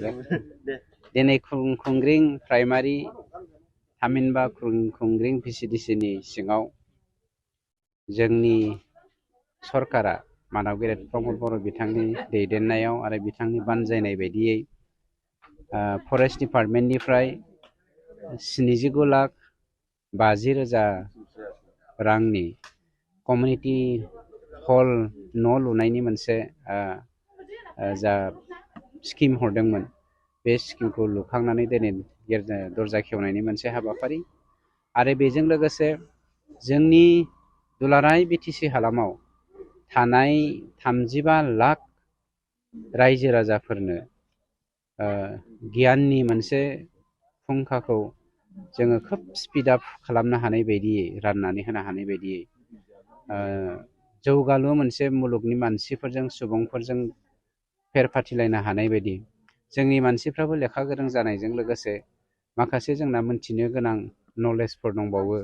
दिनै खुंग्रिं प्राइमारि थामहिनबा खुंग्रिं VCDC नि सिङाव जोंनि सरकारा मानव गेदेर प्रमद बर' बिथांनि दैदेननायाव आरो बिथांनि बानजायनाय बायदियै फरेस्ट डिपार्टमेन्टनिफ्राय 79,50,000 रांनि कमिउनिटि हल न' लुनायनि मोनसे जा स्किम हरदोंमोन बे स्किमखौ लुखांनानै दिनै दरजा खेवनायनि मोनसे हाबाफारि आरो बेजों लोगोसे जोंनि दुलाराय BTC हालामाव थानाय 35 लाख रायजो राजाफोरनो गियाननि मोनसे फुंखाखौ जोङो खोब स्पिड आप खालामनो हानाय बायदियै राननानै होनो हानाय बायदियै जौगालु मोनसे मुलुगनि मानसिफोरजों सुबुंफोरजों फेर फाथिलायनो हानाय बायदि जोंनि मानसिफ्राबो लेखा गोरों जानायजों लोगोसे माखासे जोंना मोनथिनो गोनां नलेजफोर दंबावो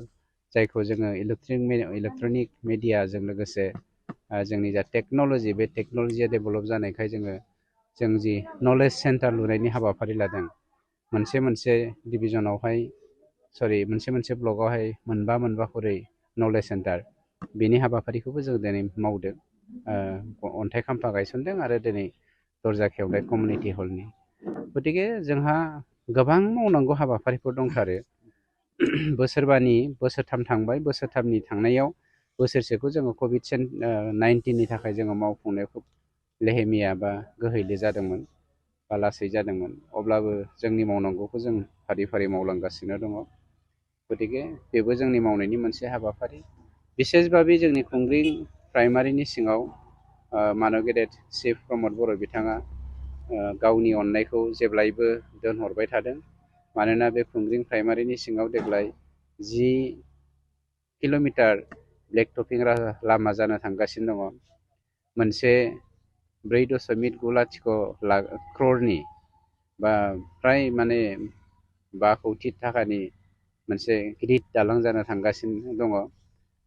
जायखौ जोङो इलेक्ट्रनिक मिडियाजों लोगोसे जोंनि जा टेक्न'लजि बे टेक्न'लजिया डेभेलप जानायखाय जों जि नलेज सेन्टार लुनायनि हाबाफारि लादों मोनसे डिभिजनावहाय मोनसे ब्लकआवहाय मोनबा खरै नलेज सेन्टार बेनि हाबाफारिखौबो जों दिनै मावदों अन्थाइ खाम्फा गायसनदों आरो दिनै दरजा खेवनाय कमिउनिटि हलनि गतिके जोंहा गोबां मावनांगौ हाबाफारिफोर दंथारो बोसोरथाम थांबाय बोसोरथामनि थांनायाव बोसोरसेखौ जोङो COVID-19 नि थाखाय जोङो मावफुंनायाव खोब लेहेमिया बा गोहैले जादोंमोन बा लासै जादोंमोन अब्लाबो जोंनि मावनांगौखौ जों फारि फारि मावलांगासिनो दङ गतिके बेबो जोंनि मावनायनि मोनसे हाबाफारि बिसेसभाबै जोंनि खुंग्रिं प्राइमारिनि सिङाव मानव गेदेर चिफ प्रमद बर' बिथाङा गावनि अननायखौ जेब्लायबो दोनहरबाय थादों मानोना बे खुंग्रिं प्राइमारिनि सिङाव देग्लाय 10 किल'मिटार ब्लेक टपिं लामा जानो थांगासिनो दङ मोनसे 4.9 crore बा फ्राय माने 5 कौटि थाखानि मोनसे गिदिर दालां जानो थांगासिनो दङ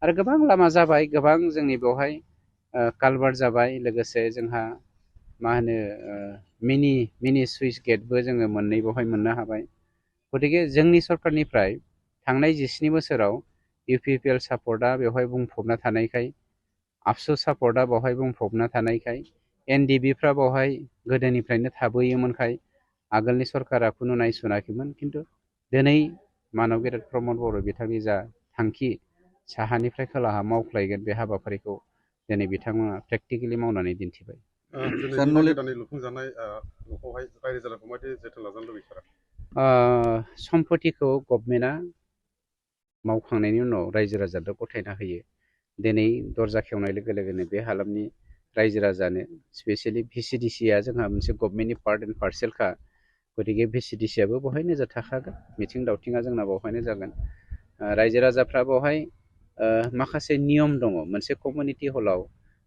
आरो गोबां लामा जाबाय गोबां जोंनि बेवहाय कालभार्ट जाबाय लोगोसे जोंहा मा होनो मिनि सुइस गेटबो जोङो मोननै बेवहाय मोननो हाबाय गतिके जोंनि सरकारनिफ्राय थांनाय 17 बोसोराव UPPL सापर्टआ बेवहाय बुंफबना थानायखाय आबसु सापर्टआ बेवहाय बुंफबना थानायखाय NDB फ्रा बेवहाय गोदोनिफ्रायनो थाबोयोमोनखाय आगोलनि सरकारा खुनु नायसनाखैमोन खिन्थु दिनै मानव गेदेर प्रमद बर' बिथांनि जा थांखि साहानिफ्राय खोलाहा मावख्लायगोन बे हाबाफारिखौ दिनै बिथांमोना प्रेक्टिकेलि मावनानै दिन्थिबाय सम्पतिखौ गभर्नमेन्टआ मावखांनायनि उनाव रायजो राजानो गथायना होयो दिनै दरजा खेवनाय लोगो लोगोनो बे हालामनि रायजो राजानो स्पेसियेलि VCDC-आ जोंहा मोनसे गभर्नमेन्टनि पार्ट एन्ड पार्सेलखा गतिके VCDC-आबो बेवहाय नोजोर थाखागोन मिथिं दावथिङा जोंना बेवहायनो जागोन रायजो राजाफ्रा बेवहाय माखासे नियम दङ मोनसे कमिउनिटि हलाव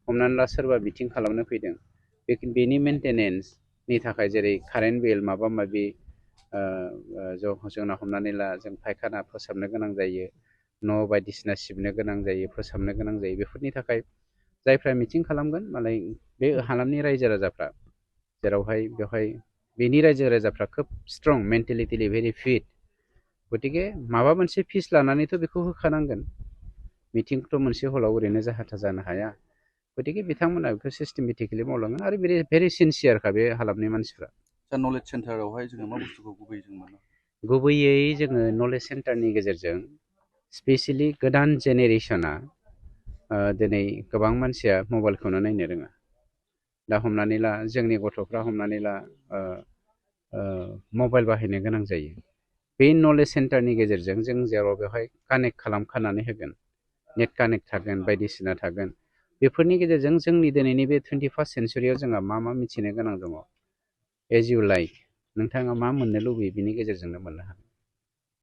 हमनानै ला सोरबा मिटिं खालामनो फैदों बेनि मेनटेनेन्सनि थाखाय जेरै कारेन्ट बिल माबा माबि जोंना हमनानै ला जों फायखाना फोसाबनो गोनां जायो न' बायदिसिना सिबनो गोनां जायो फोसाबनो गोनां जायो बेफोरनि थाखाय जायफ्रा मिटिं खालामगोन मालाय बे हालामनि रायजो राजाफ्रा जेरावहाय बेवहाय बेनि रायजो राजाफ्रा खोब स्ट्रं मेन्टेलिटिलि भेरि फिट गतिके माबा मोनसे फिस लानानैथ' बेखौ होखानांगोन मिटिंखौथ' मोनसे हलाव ओरैनो जाहाथा जानो हाया गतिके बिथांमोना बेखौ सिस्टेमेटिकेलि मावलांगोन आरो भेरि सिनसियारखा बे हालामनि मानसिफ्रा नलेज सेन्टारावहाय जोङो मा बुस्थुखौ गुबैयै जोङो नलेज सेन्टारनि गेजेरजों स्पेसियेलि गोदान जेनेरेसना दिनै गोबां मानसिया मबाइलखौनो नायनो रोङा दा हमनानै ला जोंनि गथ'फ्रा हमनानै ला मबाइल बाहायनो गोनां जायो बे नलेज सेन्टारनि गेजेरजों जों जेराव बेवहाय कानेक्ट खालामखानानै होगोन नेट कानेक्ट थागोन बायदिसिना थागोन बेफोरनि गेजेरजों जोंनि दिनैनि बे 21st सेन्चुरियाव जोंहा मा मिथिनो गोनां दङ एज इउ लाइक नोंथाङा मा मोननो लुबैयो बिनि गेजेरजोंनो मोननो हागोन